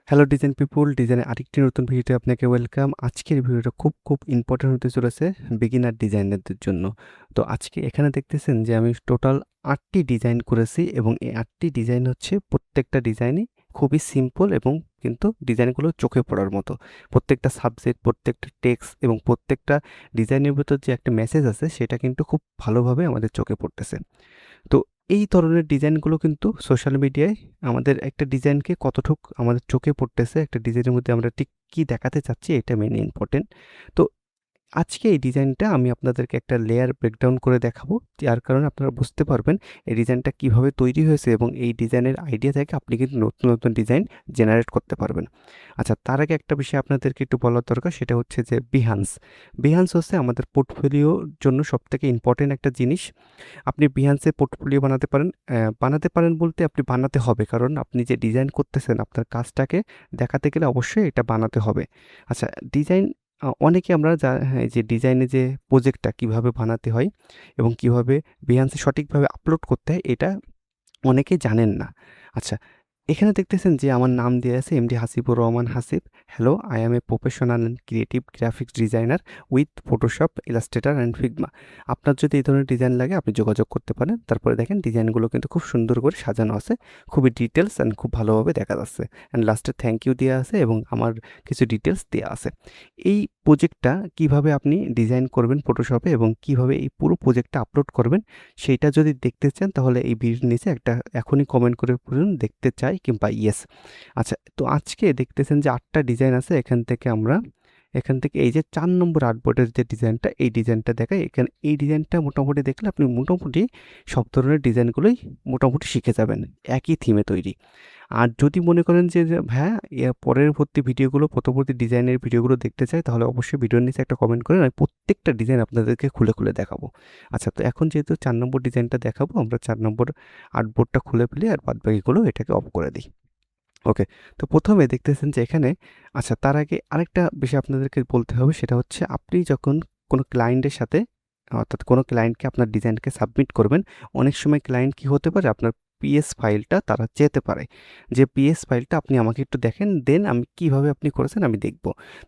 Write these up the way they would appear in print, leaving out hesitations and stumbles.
Hello design people, ডিজাইনের আরেকটি নতুন ভিডিওতে আপনাকে ওয়েলকাম। আজকের ভিডিওটা খুব ইম্পর্টেন্ট হতে চলেছে বিগিনার ডিজাইনারদের জন্য। তো আজকে এখানে দেখতেছেন যে আমি টোটাল ৮টি ডিজাইন করেছি এবং এই ৮টি ডিজাইন হচ্ছে প্রত্যেকটা ডিজাইনই খুবই সিম্পল এবং কিন্তু ডিজাইনগুলো চোখে পড়ার মতো। প্রত্যেকটা সাবজেক্ট, প্রত্যেকটা টেক্সট এবং প্রত্যেকটা ডিজাইনের ভিতর যে একটা মেসেজ আছে সেটা কিন্তু খুব ভালোভাবে আমাদের চোখে পড়তেছে। তো এই ধরনের ডিজাইনগুলো কিন্তু সোশ্যাল মিডিয়ায় আমাদের একটা ডিজাইনকে কতটুক আমাদের চোখে পড়তেছে, একটা ডিজাইনের মধ্যে আমরা ঠিক কী দেখাতে চাচ্ছি এটা মেইন ইম্পর্টেন্ট। তো আজকে এই ডিজাইনটা আমি আপনাদেরকে একটা লেয়ার ব্রেকডাউন করে দেখাবো, যার কারণে আপনারা বুঝতে পারবেন এই ডিজাইনটা কিভাবে তৈরি হয়েছে এবং এই ডিজাইনের আইডিয়া থেকে আপনি কিন্তু নতুন ডিজাইন জেনারেট করতে পারবেন। আচ্ছা, তার আগে একটা বিষয় আপনাদেরকে একটু বলার দরকার, সেটা হচ্ছে যে বিহান্স হচ্ছে আমাদের পোর্টফোলিওর জন্য সবথেকে ইম্পর্টেন্ট একটা জিনিস। আপনি বিহান্সে পোর্টফোলিও বানাতে পারেন বলতে আপনি বানাতে হবে, কারণ আপনি যে ডিজাইন করতেছেন আপনার কাজটাকে দেখাতে গেলে অবশ্যই এটা বানাতে হবে। আচ্ছা, ডিজাইন অনেকে আমরা হ্যাঁ, যে ডিজাইনে যে প্রজেক্টটা কিভাবে বানাতে হয় এবং কিভাবে বিহান্সে সঠিকভাবে আপলোড করতে হয় এটা অনেকেই জানেন না। আচ্ছা, এখানে দেখতেছেন যে আমার নাম দেয়া আছে MD Hasibur Rahman Hasib. Hello, I am a professional and creative graphics designer with Photoshop, Illustrator and Figma. আপনার যদি এই ধরনের ডিজাইন লাগে আপনি যোগাযোগ করতে পারেন। তারপরে দেখেন ডিজাইনগুলো কিন্তু খুব সুন্দর করে সাজানো আছে, খুবই ডিটেলস অ্যান্ড খুব ভালোভাবে দেখা যাচ্ছে। অ্যান্ড লাস্টে থ্যাংক ইউ দেওয়া আছে এবং আমার কিছু ডিটেলস দেওয়া আছে। এই প্রজেক্টটা কিভাবে আপনি ডিজাইন করবেন ফটোশপে এবং কিভাবে এই পুরো প্রজেক্টটা আপলোড করবেন সেইটা যদি দেখতে চান তাহলে এই ভিডিওর নিচে একটা এখনই কমেন্ট করে বলুন দেখতে চাই কিংবা ইয়েস। আচ্ছা, তো আজকে দেখতেছেন যে ৮টা ডিজাইন আছে, এখান থেকে এই যে ৪ নম্বর আর্টবোর্ডের যে ডিজাইনটা, এই ডিজাইনটা দেখাই। এখানে এই ডিজাইনটা মোটামুটি দেখলে আপনি মোটামুটি সব ধরনের ডিজাইনগুলোই মোটামুটি শিখে যাবেন, একই থিমে তৈরি। আর যদি মনে করেন যে হ্যাঁ, পরবর্তী ভিডিওগুলো, পরবর্তী ডিজাইনের ভিডিওগুলো দেখতে চাই, তাহলে অবশ্যই ভিডিওর নিচে একটা কমেন্ট করেন, আমি প্রত্যেকটা ডিজাইন আপনাদেরকে খুলে দেখাবো। আচ্ছা, তো এখন যেহেতু ৪ নম্বর ডিজাইনটা দেখাবো, আমরা ৪ নম্বর আর্টবোর্ডটা খুলে ফেলি আর বাদবাকিগুলো এটাকে অফ করে দিই। ওকে, তো প্রথমে দেখতেছেন যে এখানে, আচ্ছা তার আগে আরেকটা বিষয় আপনাদেরকে বলতে হবে, সেটা হচ্ছে আপনি যখন কোনো ক্লায়েন্টের সাথে, অর্থাৎ কোনো ক্লায়েন্টকে আপনার ডিজাইনকে সাবমিট করবেন, অনেক সময় ক্লায়েন্ট কী হতে পারে, আপনার পিএস ফাইলটা তারা চেতে পারে যে পিএস ফাইলটা আপনি আমাকে একটু দেখেন, দেন আমি কিভাবে আপনি করেছেন আমি দেখব।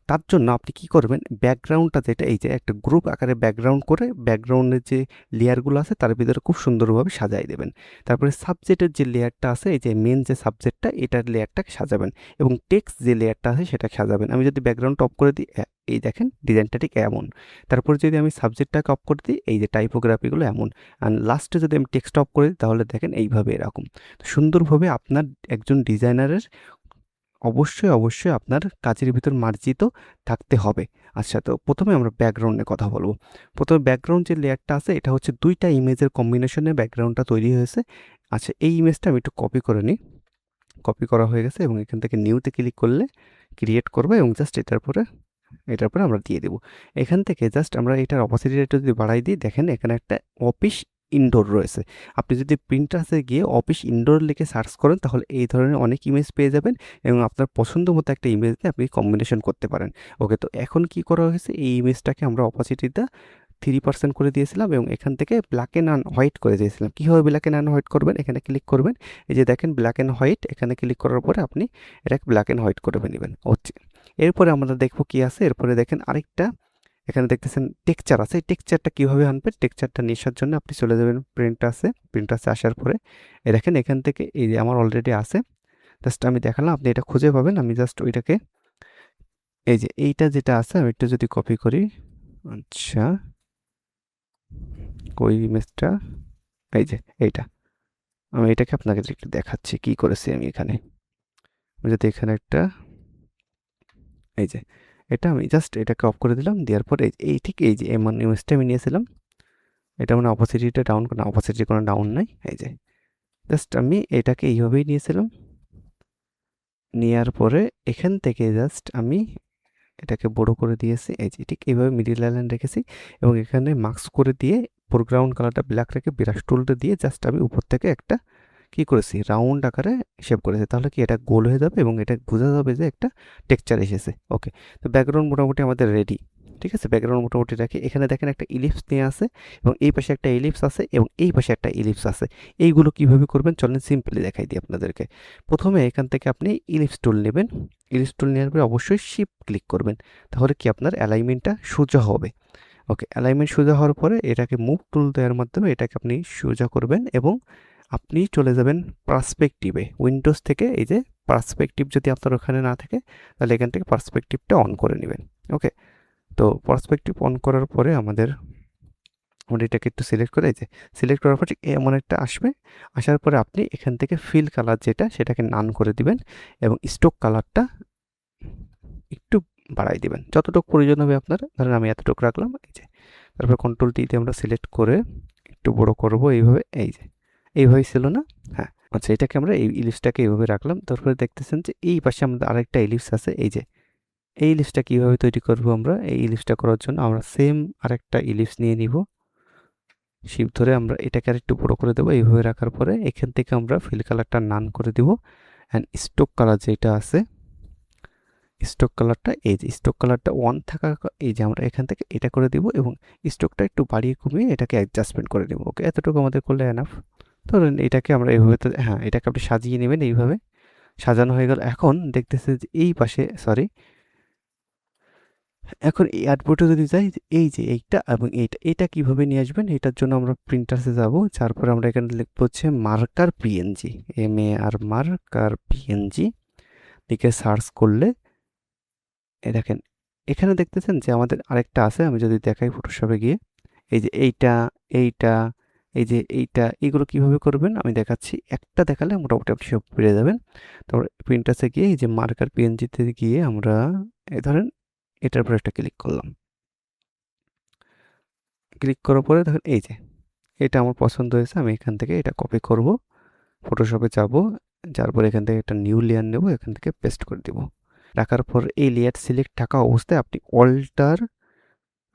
তার জন্য আপনি কি করবেন, ব্যাকগ্রাউন্ডটা যেটা, এই যে একটা গ্রুপ আকারে ব্যাকগ্রাউন্ড করে ব্যাকগ্রাউন্ডের যে লেয়ারগুলো আছে তার ভিতরে খুব সুন্দরভাবে সাজাই দেবেন। তারপরে সাবজেক্টের যে লেয়ারটা আছে, এই যে মেন যে সাবজেক্টটা, এটার লেয়ারটাকে সাজাবেন এবং টেক্সট যে লেয়ারটা আছে সেটা সাজাবেন। আমি যদি ব্যাকগ্রাউন্ড অফ করে দিই, এই দেখেন ডিজাইনটা ঠিক এমন। তারপরে যদি আমি সাবজেক্টটাকে অফ করে দিই, এই যে টাইপোগ্রাফিগুলো এমন। অ্যান্ড লাস্টে যদি আমি টেক্সট অফ করে দিই তাহলে দেখেন এইভাবে এরকম। তো সুন্দরভাবে আপনার একজন ডিজাইনারের অবশ্যই আপনার কাজের ভিতর মার্জিত থাকতে হবে। আচ্ছা, তো প্রথমে আমরা ব্যাকগ্রাউন্ডের কথা বলবো। প্রথমে ব্যাকগ্রাউন্ড যে লেয়ারটা আছে, এটা হচ্ছে ২টা ইমেজের কম্বিনেশনে ব্যাকগ্রাউন্ডটা তৈরি হয়েছে। আচ্ছা, এই ইমেজটা আমি একটু কপি করে নিই। কপি করা হয়ে গেছে এবং এখান থেকে নিউতে ক্লিক করলে ক্রিয়েট করবে এবং জাস্ট এটার পরে আমরা দিয়ে দেবো। এখান থেকে জাস্ট আমরা এটার অপাসিটি রেটটা যদি বাড়াই দিই, দেখেন এখানে একটা অফিস ইনডোর রয়েছে। আপনি যদি প্রিন্টার্সে গিয়ে অফিস ইনডোর লিখে সার্চ করেন তাহলে এই ধরনের অনেক ইমেজ পেয়ে যাবেন এবং আপনার পছন্দ মতো একটা ইমেজ দিয়ে আপনি কম্বিনেশন করতে পারেন। ওকে, তো এখন কি করা হয়েছে, এই ইমেজটাকে আমরা অপাসিটিটা 3% করে দিয়েছিলাম এবং এখান থেকে ব্ল্যাক অ্যান্ড হোয়াইট করে দিয়েছিলাম। কীভাবে ব্ল্যাক অ্যান্ড হোয়াইট করবেন, এখানে ক্লিক করবেন, এই যে দেখেন ব্ল্যাক অ্যান্ড হোয়াইট, এখানে ক্লিক করার পরে আপনি এটাকে ব্ল্যাক অ্যান্ড হোয়াইট করে নেবেন হচ্ছে। এরপরে আমরা দেখবো কি আছে, এরপরে দেখেন আরেকটা, এখানে দেখতেছেন টেক্সচার আছে। এই টেক্সচারটা কীভাবে আনবেন, টেক্সচারটা নেওয়ার জন্য আপনি চলে যাবেন প্রিন্টাসে আসার পরে এই দেখেন এখান থেকে, এই যে আমার অলরেডি আছে, জাস্ট আমি দেখালাম, আপনি এটা খুঁজে পাবেন। আমি জাস্ট ওইটাকে, এই যে এইটা যেটা আছে আমি একটু যদি কপি করি, আচ্ছা ওই ইমেজটা, এই যে এইটা, আমি এটাকে আপনাকে একটু দেখাচ্ছি কি করেছি আমি এখানে। আমি যদি এখানে একটা, এই যে এটা আমি জাস্ট এটাকে অফ করে দিলাম, দেওয়ার পর এই ঠিক এই যে এমন ইমেজটা আমি নিয়েছিলাম, এটা মানে অপোসিটিটা ডাউন, কোনো অপোসিটি কোনো ডাউন নাই, এই যে জাস্ট আমি এটাকে এইভাবেই নিয়েছিলাম। নেওয়ার পরে এখান থেকে জাস্ট আমি এটাকে বড় করে দিয়েছি, এই যে ঠিক এইভাবে মিডিল লাইন রেখেছি এবং এখানে মাস্ক করে দিয়ে ফোরগ্রাউন্ড কালারটা ব্ল্যাক রেখে ব্রাশ টুলটা দিয়ে জাস্ট আমি উপর থেকে একটা কি করেছি, রাউন্ড আকারে শেপ করেছি। তাহলে কি এটা গোল হয়ে যাবে এবং এটা বোঝা যাবে যে একটা টেক্সচার এসেছে। ওকে, তো ব্যাকগ্রাউন্ড মোটামুটি আমাদের রেডি। ঠিক আছে, ব্যাকগ্রাউন্ড মোটামুটি রাখি। এখানে দেখেন একটা ইলিপস নিয়ে আছে এবং এই পাশে একটা ইলিপস আছে এবং এই পাশে একটা ইলিপস আছে। এইগুলো কিভাবে করবেন চলেন সিম্পলি দেখাই দিই আপনাদেরকে। প্রথমে এখান থেকে আপনি ইলিপস টুল নেবেন। ইলিপস টুল নেওয়ার পরে অবশ্যই শিফট ক্লিক করবেন, তাহলে কি আপনার অ্যালাইনমেন্টটা সোজা হবে। ওকে, অ্যালাইনমেন্ট সোজা হওয়ার পরে এটাকে মুভ টুল দেওয়ার মাধ্যমে এটাকে আপনি সোজা করবেন এবং আপনি চলে যাবেন পার্সপেক্টিভে। উইন্ডোজ থেকে এই যে পার্সপেক্টিভ যদি আপনার ওখানে না থাকে তাহলে এখান থেকে পার্সপেক্টিভটা অন করে নেবেন। ওকে, তো পার্সপেক্টিভ অন করার পরে আমরা এটাকে একটু সিলেক্ট করে এই যে সিলেক্ট করার পর এমন একটা আসবে। আসার পরে আপনি এখান থেকে ফিল কালার যেটা সেটাকে নান করে দিবেন এবং স্ট্রোক কালারটা একটু বাড়াই দিবেন যতটুকু প্রয়োজন হবে আপনার। ধরেন আমি এতটুকু রাখলাম, এই যে তারপর কন্ট্রোল টি দিয়ে আমরা সিলেক্ট করে একটু বড় করব এইভাবে। এই যে এইভাবে ছিল না? হ্যাঁ, আচ্ছা, এটাকে আমরা এই ইলিপসটাকে এইভাবে রাখলাম। তারপরে দেখতেছেন যে এই পাশে আমাদের আরেকটা ইলিপস আছে। এই যে এই ইলিপসটা কীভাবে তৈরি করব আমরা? এই ইলিপসটা করার জন্য আমরা সেম আরেকটা ইলিপস নিয়ে নিব। শিফট ধরে আমরা এটাকে আরেকটু বড় করে দেবো। এইভাবে রাখার পরে এখান থেকে আমরা ফিল কালারটা নান করে দিব অ্যান্ড স্ট্রোক কালার যেটা আছে, স্ট্রোক কালারটা এই যে স্ট্রোক কালারটা ওয়ান থাকা, এই যে আমরা এখান থেকে এটা করে দিব এবং স্ট্রোকটা একটু বাড়িয়ে কমিয়ে এটাকে অ্যাডজাস্টমেন্ট করে দেবো। ওকে, এতটুকু আমাদের করলে এনাফ। ধরুন এটাকে আমরা এইভাবে হ্যাঁ, এটাকে আপনি সাজিয়ে নেবেন। এইভাবে সাজানো হয়ে গেল। এখন দেখতেছে যে এই পাশে এখন এই আউটপুটে যদি যাই, এই যে এইটা এবং এটা কিভাবে নিয়ে আসবেন? এটার জন্য আমরা প্রিন্টার্সে যাব। তারপরে আমরা এখানে লিখবো হচ্ছে marker PNG, MAR marker PNG লিখে সার্চ করলে দেখেন এখানে দেখতেছেন যে আমাদের আরেকটা আছে। আমি যদি দেখাই ফটোশপে গিয়ে, এই যে এইটা, এই যে এইটা, এগুলো কিভাবে করবেন আমি দেখাচ্ছি। একটা দেখালে মোটামুটি আপনি সব পেরে যাবেন। তারপর প্রিন্টার্সে গিয়ে এই যে মার্কার পিএনজিতে গিয়ে আমরা ধরেন এটার উপর একটা ক্লিক করলাম। ক্লিক করার পরে দেখেন এই যে এটা আমার পছন্দ হয়েছে। আমি এখান থেকে এটা কপি করব, ফটোশপে যাব, যার পরে এখান থেকে একটা নিউ লেয়ার নেব, এখান থেকে পেস্ট করে দিব। রাখার পর এই লেয়ার সিলেক্ট থাকা অবস্থায় আপনি অল্টার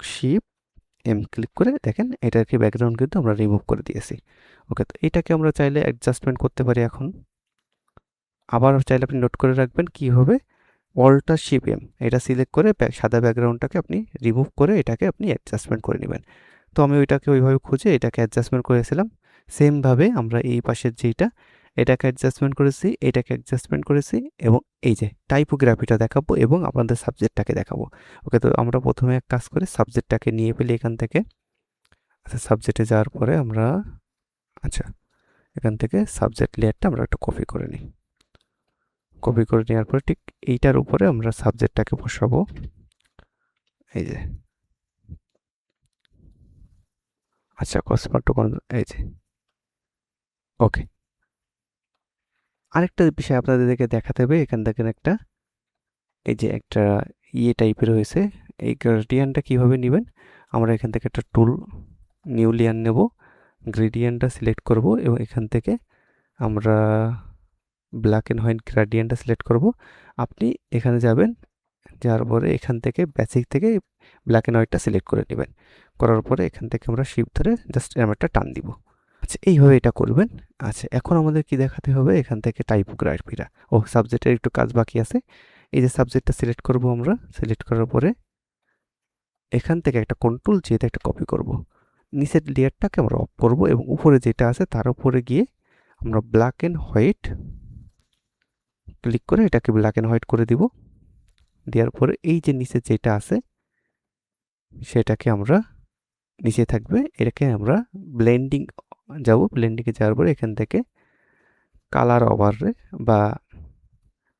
শিফট এম ক্লিক করে দেখেন এটাকে ব্যাকগ্রাউন্ড কিন্তু আমরা রিমুভ করে দিয়েছি। ওকে, তো এটাকে আমরা চাইলে অ্যাডজাস্টমেন্ট করতে পারি। এখন আবার চাইলে আপনি নোট করে রাখবেন কি হবে, অল্টার শিফট এম এটা সিলেক্ট করে সাদা ব্যাকগ্রাউন্ডটাকে আপনি রিমুভ করে এটাকে আপনি অ্যাডজাস্টমেন্ট করে নেবেন। তো আমি ওইটাকে ওইভাবে খুঁজে এটাকে অ্যাডজাস্টমেন্ট করেছিলাম। সেমভাবে আমরা এই পাশের যেইটা এটাকে অ্যাডজাস্টমেন্ট করেছি, এটাকে অ্যাডজাস্টমেন্ট করেছি এবং এই যে টাইপোগ্রাফিটা দেখাবো এবং আপনাদের সাবজেক্টটাকে দেখাবো। ওকে, তো আমরা প্রথমে এক কাজ করে সাবজেক্টটাকে নিয়ে ফেলি এখান থেকে। আচ্ছা, সাবজেক্টে যাওয়ার পরে আমরা আচ্ছা এখান থেকে সাবজেক্ট লেয়ারটা আমরা একটু কপি করে নিই। কপি করে নেওয়ার পরে ঠিক এইটার উপরে আমরা সাবজেক্টটাকে বসাবো। এই যে আচ্ছা, এই যে ওকে, আরেকটা বিষয় আপনাদেরকে দেখাতে হবে। এখান থেকে একটা এই যে একটা টাইপের হয়েছে, এই গ্রেডিয়েন্টটা কীভাবে নেবেন? আমরা এখান থেকে একটা টুল নিউ লেয়ার নেব, গ্রেডিয়েন্টটা সিলেক্ট করব এবং এখান থেকে আমরা ব্ল্যাক অ্যান্ড হোয়াইট গ্রেডিয়েন্টটা সিলেক্ট করব। আপনি এখানে যাবেন, যাওয়ার পরে এখান থেকে বেসিক থেকে ব্ল্যাক অ্যান্ড হোয়াইটটা সিলেক্ট করে নেবেন। করার পরে এখান থেকে আমরা শিফট ধরে জাস্ট এরকম একটা টান দিব। আচ্ছা, এইভাবে এটা করবেন। আচ্ছা, এখন আমাদের কি দেখাতে হবে? এখান থেকে টাইপোগ্রাফিটা, সাবজেক্টের একটু কাজ বাকি আছে। এই যে সাবজেক্টটা সিলেক্ট করব, আমরা সিলেক্ট করার পরে এখান থেকে একটা কন্ট্রোল যেটা একটা কপি করব, নিচের লেয়ারটাকে আমরা অফ করব এবং উপরে যেটা আছে তার উপরে গিয়ে আমরা ব্ল্যাক অ্যান্ড হোয়াইট ক্লিক করে এটাকে ব্ল্যাক অ্যান্ড হোয়াইট করে দিব। দেওয়ার পরে এই যে নিচে যেটা আছে সেটাকে আমরা নিচে থাকবে, এটাকে আমরা ব্লেন্ডিং যাব। ব্লেন্ডিংয়ে যাওয়ার পরে এখান থেকে কালার ওভারে বা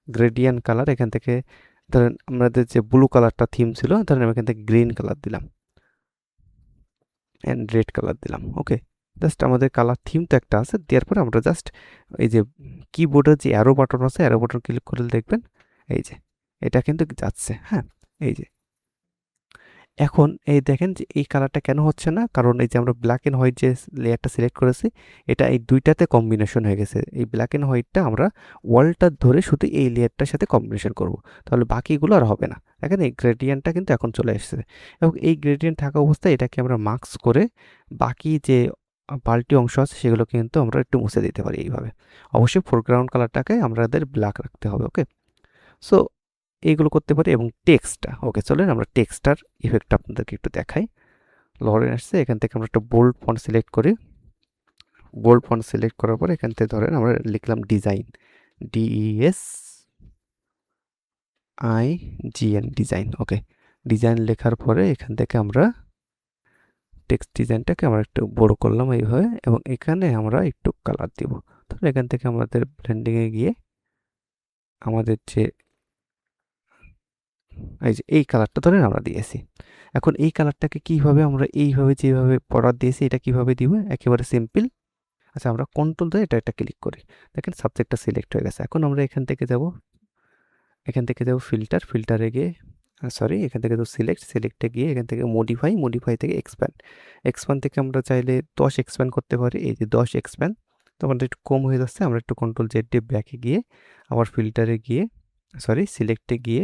গ্রেডিয়েন্ট কালার, এখান থেকে ধরেন আমাদের যে ব্লু কালারটা থিম ছিল, ধরেন আমি এখান থেকে গ্রিন কালার দিলাম অ্যান্ড রেড কালার দিলাম। ওকে, জাস্ট আমাদের কালার থিম তো একটা আছে। দেওয়ার পরে আমরা জাস্ট এই যে কিবোর্ডের যে অ্যারো বাটন আছে, অ্যারো বাটন ক্লিক করে দেখবেন এই যে এটা কিন্তু যাচ্ছে। হ্যাঁ, এই যে এখন এই দেখেন যে এই কালারটা কেন হচ্ছে না, কারণ এই যে আমরা ব্ল্যাক অ্যান্ড হোয়াইট যে লেয়ারটা সিলেক্ট করেছি এটা এই দুইটাতে কম্বিনেশন হয়ে গেছে। এই ব্ল্যাক অ্যান্ড হোয়াইটটা আমরা ওয়ালটা ধরে শুধু এই লেয়ারটার সাথে কম্বিনেশন করব, তাহলে বাকিগুলো আর হবে না। দেখেন এই গ্রেডিয়েন্টটা কিন্তু এখন চলে এসেছে এবং এই গ্রেডিয়েন্ট থাকা অবস্থায় এটাকে আমরা মার্কস করে বাকি যে বাল্টি অংশ আছে সেগুলো কিন্তু আমরা একটু মুছে দিতে পারি এইভাবে। অবশ্যই ফোরগ্রাউন্ড কালারটাকে আমাদের ব্ল্যাক রাখতে হবে। ওকে, সো এইগুলো করতে পারি এবং টেক্সটটা ওকে চলেন আমরা টেক্সটার ইফেক্টটা আপনাদেরকে একটু দেখাই। লরেন আসছে, এখান থেকে আমরা একটা বোল্ড ফন্ট সিলেক্ট করি। বোল্ড ফন্ট সিলেক্ট করার পর এখান থেকে ধরেন আমরা লিখলাম ডিজাইন, DESIGN ডিজাইন। ওকে, ডিজাইন লেখার পরে এখান থেকে আমরা টেক্সট ডিজাইনটাকে আমরা একটু বড় করলাম এইভাবে এবং এখানে আমরা একটু কালার দিব। তাহলে এখান থেকে আমাদের ব্লেন্ডিংয়ে গিয়ে আমাদের যে এই যে এই কালারটা ধরেন আমরা দিয়েছি। এখন এই কালারটাকে কিভাবে আমরা এইভাবে যেভাবে বর্ডার দিয়েছি এটা কিভাবে দিব, একেবারে সিম্পল। আচ্ছা, আমরা কন্ট্রোল দিয়ে এটা ক্লিক করি, দেখেন সাবজেক্টটা সিলেক্ট হয়ে গেছে। এখন আমরা এখান থেকে যাব ফিল্টারে গিয়ে এখান থেকে তো সিলেক্টে গিয়ে এখান থেকে মডিফাই থেকে এক্সপ্যান্ড থেকে আমরা চাইলে 10 এক্সপ্যান্ড করতে পারি। এই যে 10 এক্সপ্যান্ড, তো আমাদের একটু কম হয়ে যাচ্ছে, আমরা একটু কন্ট্রোল জেড দিয়ে ব্যাকে গিয়ে আবার ফিল্টারে গিয়ে সিলেক্টে গিয়ে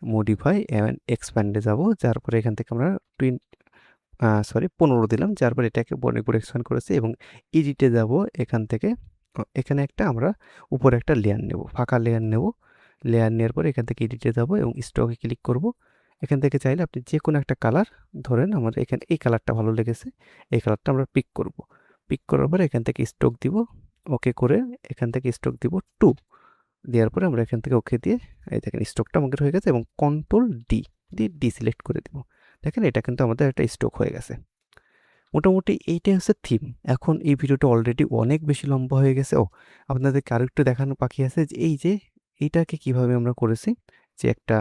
মডিফাই অ্যান্ড এক্সপ্যান্ডে যাব। যার পরে এখান থেকে আমরা 15 দিলাম, যার পরে এটাকে অনেক বড় এক্সপ্যান্ড করেছি এবং এডিটে যাব। এখান থেকে এখানে একটা আমরা উপরে একটা লেয়ার নেব, ফাঁকা লেয়ার নেব। লেয়ার নেওয়ার পরে এখান থেকে এডিটে যাব এবং স্টকে ক্লিক করব। এখান থেকে চাইলে আপনি যে কোনো একটা কালার ধরেন, আমাদের এখানে এই কালারটা ভালো লেগেছে, এই কালারটা আমরা পিক করব। পিক করার পরে এখান থেকে স্টক দিব, ওকে করে এখান থেকে স্টক দিব 2 দেওয়ার পরে আমরা এখান থেকে ওকে দিয়ে এই দেখেন স্টকটা আমাদের হয়ে গেছে এবং কন্ট্রোল ডি সিলেক্ট করে দিব। দেখেন এটা কিন্তু আমাদের একটা স্টক হয়ে গেছে। মোটামুটি এইটাই হচ্ছে থিম। এখন এই ভিডিওটা অলরেডি অনেক বেশি লম্বা হয়ে গেছে। আপনাদেরকে আরো একটু দেখানো বাকি আছে যে এইটাকে কিভাবে আমরা করেছি, যে একটা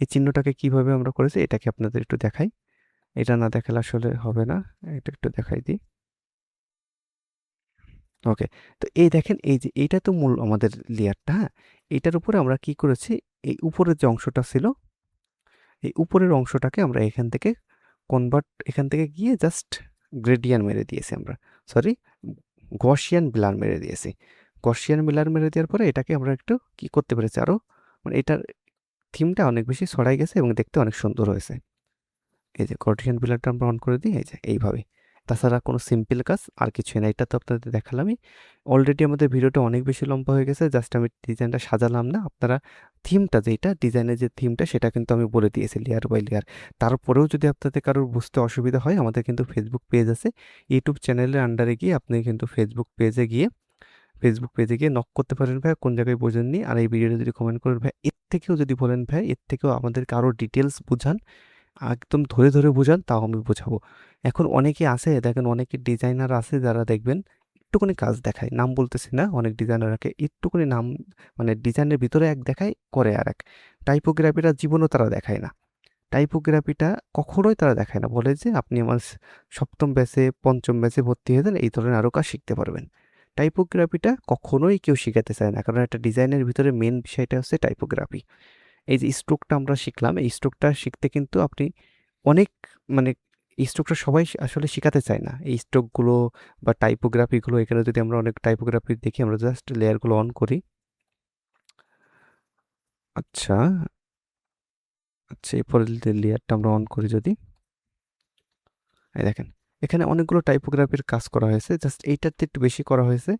এই চিহ্নটাকে কিভাবে আমরা করেছি এটাকে আপনাদের একটু দেখাই। এটা না দেখালে আসলে হবে না, এটা একটু দেখাই দিই। ওকে, তো এই দেখেন এই যে এইটা তো মূল আমাদের লেয়ারটা, হ্যাঁ। এইটার উপরে আমরা কি করেছি, এই উপরের যে অংশটা ছিল, এই উপরের অংশটাকে আমরা এখান থেকে গিয়ে জাস্ট গ্রেডিয়ান মেরে দিয়েছি আমরা, গসিয়ান ব্লার মেরে দিয়েছি। গসিয়ান ব্লার মেরে দেওয়ার পরে এটাকে আমরা একটু কি করতে পেরেছি আরও, মানে এটার থিমটা অনেক বেশি ছড়াই গেছে এবং দেখতে অনেক সুন্দর হয়েছে। এই যে গসিয়ান ব্লারটা আমরা অন করে দিই, এই যে এইভাবে। তাছাড়া কোনো সিম্পল কাজ আর কিছুই না, এটা তো আপনাদের দেখালামই। অলরেডি আমাদের ভিডিওটা অনেক বেশি লম্বা হয়ে গেছে, জাস্ট আমি ডিজাইনটা সাজালাম না। আপনারা থিমটা যেটা ডিজাইনের যে থিমটা সেটা কিন্তু আমি বলে দিয়েছি লেয়ার বাই লেয়ার। তারপরেও যদি আপনাদের কারোর বুঝতে অসুবিধা হয়, আমাদের কিন্তু ফেসবুক পেজ আছে। ইউটিউব চ্যানেলের আন্ডারে গিয়ে আপনি কিন্তু ফেসবুক পেজে গিয়ে নক করতে পারেন, ভাই কোন জায়গায় বোঝেননি। আর এই ভিডিওটা যদি কমেন্ট করেন, ভাই এর থেকেও যদি বলেন, ভাই এর থেকেও আমাদেরকে আরও ডিটেলস বুঝান, একদম ধরে বুঝান, তাও আমি বোঝাবো। এখন অনেকে আছে, দেখেন অনেকে ডিজাইনার আছে যারা দেখবেন একটুখানি কাজ দেখায়, নাম বলতেছি না, অনেক ডিজাইনারকে একটুখানি নাম, মানে ডিজাইনের ভিতরে এক দেখায়, করে আর এক। টাইপোগ্রাফিটা জীবনও তারা দেখায় না, টাইপোগ্রাফিটা কখনোই তারা দেখায় না, বলে যে আপনি আমার সপ্তম ব্যাচে পঞ্চম ব্যাচে ভর্তি হয়ে যান, এই ধরনের আরও কাজ শিখতে পারবেন। টাইপোগ্রাফিটা কখনোই কেউ শিখাতে চায় না, কারণ একটা ডিজাইনের ভিতরে মেন বিষয়টা হচ্ছে টাইপোগ্রাফি। এই যে স্ট্রোকটা আমরা শিখলাম, এই স্ট্রোকটা শিখতে কিন্তু আপনি অনেক, মানে এই স্ট্রোকটা সবাই আসলে শিখাতে চায় না, এই স্ট্রোকগুলো বা টাইপোগ্রাফিগুলো। এখানে যদি আমরা অনেক টাইপোগ্রাফি দেখি, আমরা জাস্ট লেয়ারগুলো অন করি। আচ্ছা এরপরে লেয়ারটা আমরা অন করি যদি, এই দেখেন এখানে অনেকগুলো টাইপোগ্রাফির কাজ করা হয়েছে, জাস্ট এইটাতে একটু বেশি করা হয়েছে।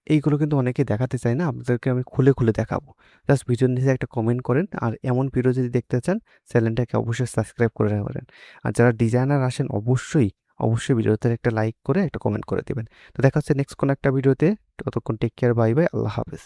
এইগুলো কিন্তু অনেকে দেখাতে চায় না, আপনাদেরকে আমি খুলে দেখাবো। জাস্ট ভিডিওর নিচে একটা কমেন্ট করেন, আর এমন ভিডিও যদি দেখতে চান চ্যানেলটাকে অবশ্যই সাবস্ক্রাইব করে রাখবেন। আর যারা ডিজাইনার আসেন অবশ্যই ভিডিওতে একটা লাইক করে একটা কমেন্ট করে দেবেন। তো দেখা হচ্ছে নেক্সট কোনো একটা ভিডিওতে, ততক্ষণ টেক কেয়ার, বাই বাই, আল্লাহ হাফেজ।